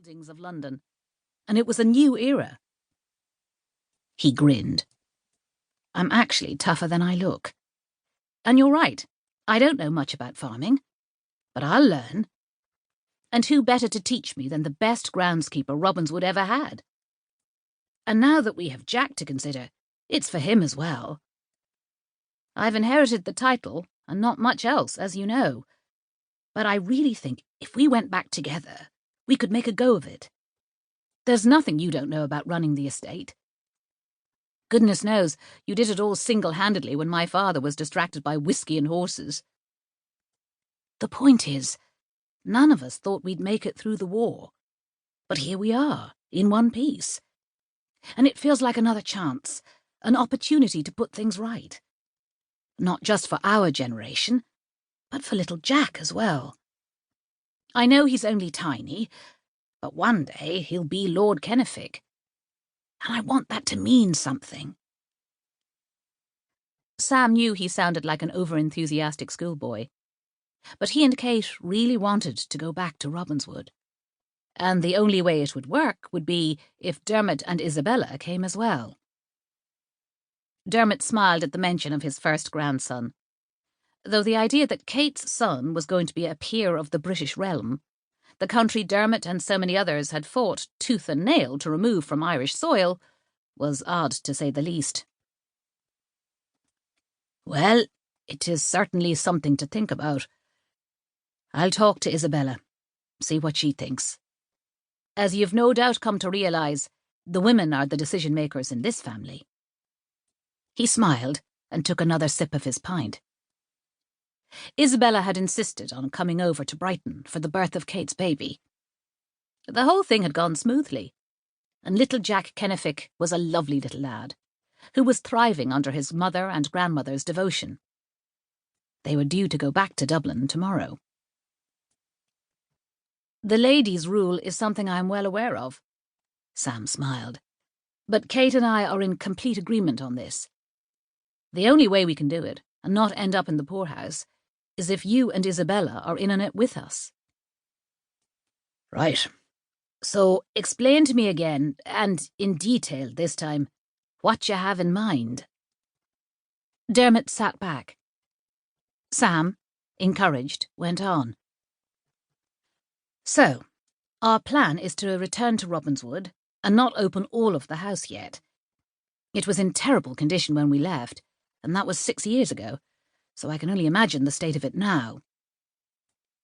buildings of London, and it was a new era. He grinned. I'm actually tougher than I look. And you're right, I don't know much about farming, but I'll learn. And who better to teach me than the best groundskeeper Robinswood ever had? And now that we have Jack to consider, it's for him as well. I've inherited the title, and not much else, as you know. But I really think if we went back together, we could make a go of it. There's nothing you don't know about running the estate. Goodness knows, you did it all single-handedly when my father was distracted by whiskey and horses. The point is, none of us thought we'd make it through the war. But here we are, in one piece. And it feels like another chance, an opportunity to put things right. Not just for our generation, but for little Jack as well. I know he's only tiny, but one day he'll be Lord Kennefic. And I want that to mean something. Sam knew he sounded like an over-enthusiastic schoolboy, but he and Kate really wanted to go back to Robinswood. And the only way it would work would be if Dermot and Isabella came as well. Dermot smiled at the mention of his first grandson, though the idea that Kate's son was going to be a peer of the British realm, the country Dermot and so many others had fought tooth and nail to remove from Irish soil, was odd to say the least. Well, it is certainly something to think about. I'll talk to Isabella, see what she thinks. As you've no doubt come to realise, the women are the decision-makers in this family. He smiled and took another sip of his pint. Isabella had insisted on coming over to Brighton for the birth of Kate's baby. The whole thing had gone smoothly, and little Jack Kennefic was a lovely little lad, who was thriving under his mother and grandmother's devotion. They were due to go back to Dublin tomorrow. The ladies' rule is something I am well aware of. Sam smiled. But Kate and I are in complete agreement on this. The only way we can do it, and not end up in the poorhouse, is if you and Isabella are in on it with us. Right. So explain to me again, and in detail this time, what you have in mind. Dermot sat back. Sam, encouraged, went on. So, our plan is to return to Robinswood and not open all of the house yet. It was in terrible condition when we left, and that was 6 years ago, so I can only imagine the state of it now.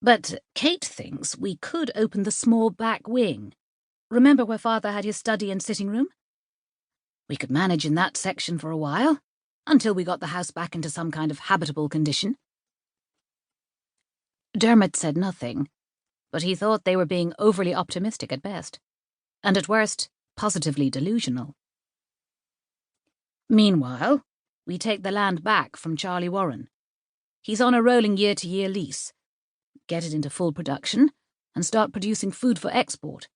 But Kate thinks we could open the small back wing. Remember where Father had his study and sitting room? We could manage in that section for a while, until we got the house back into some kind of habitable condition. Dermot said nothing, but he thought they were being overly optimistic at best, and at worst, positively delusional. Meanwhile, we take the land back from Charlie Warren. He's on a rolling year-to-year lease. Get it into full production, and start producing food for export.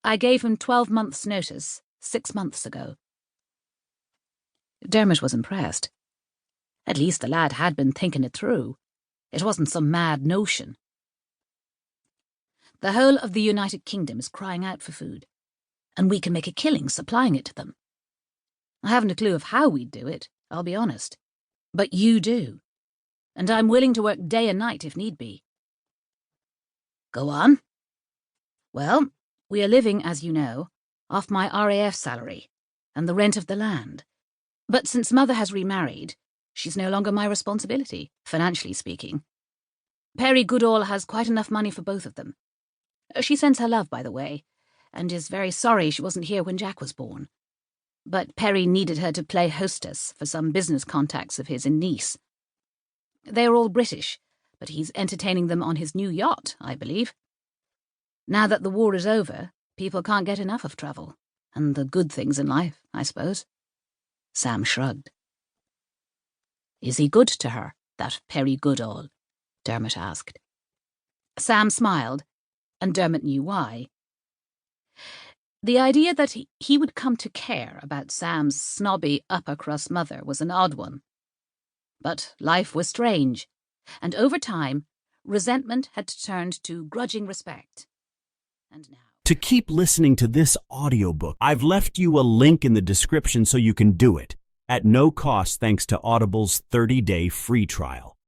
I gave him 12 months' notice 6 months ago. Dermot was impressed. At least the lad had been thinking it through. It wasn't some mad notion. The whole of the United Kingdom is crying out for food, and we can make a killing supplying it to them. I haven't a clue of how we'd do it, I'll be honest. But you do, and I'm willing to work day and night if need be. Go on. Well, we are living, as you know, off my RAF salary and the rent of the land. But since Mother has remarried, she's no longer my responsibility, financially speaking. Perry Goodall has quite enough money for both of them. She sends her love, by the way, and is very sorry she wasn't here when Jack was born. But Perry needed her to play hostess for some business contacts of his in Nice. They are all British, but he's entertaining them on his new yacht, I believe. Now that the war is over, people can't get enough of travel, and the good things in life, I suppose. Sam shrugged. Is he good to her, that Perry Goodall? Dermot asked. Sam smiled, and Dermot knew why. The idea that he would come to care about Sam's snobby upper-crust mother was an odd one. But life was strange, and over time, resentment had turned to grudging respect. And now To keep listening to this audiobook, I've left you a link in the description so you can do it, at no cost thanks to Audible's 30-day free trial.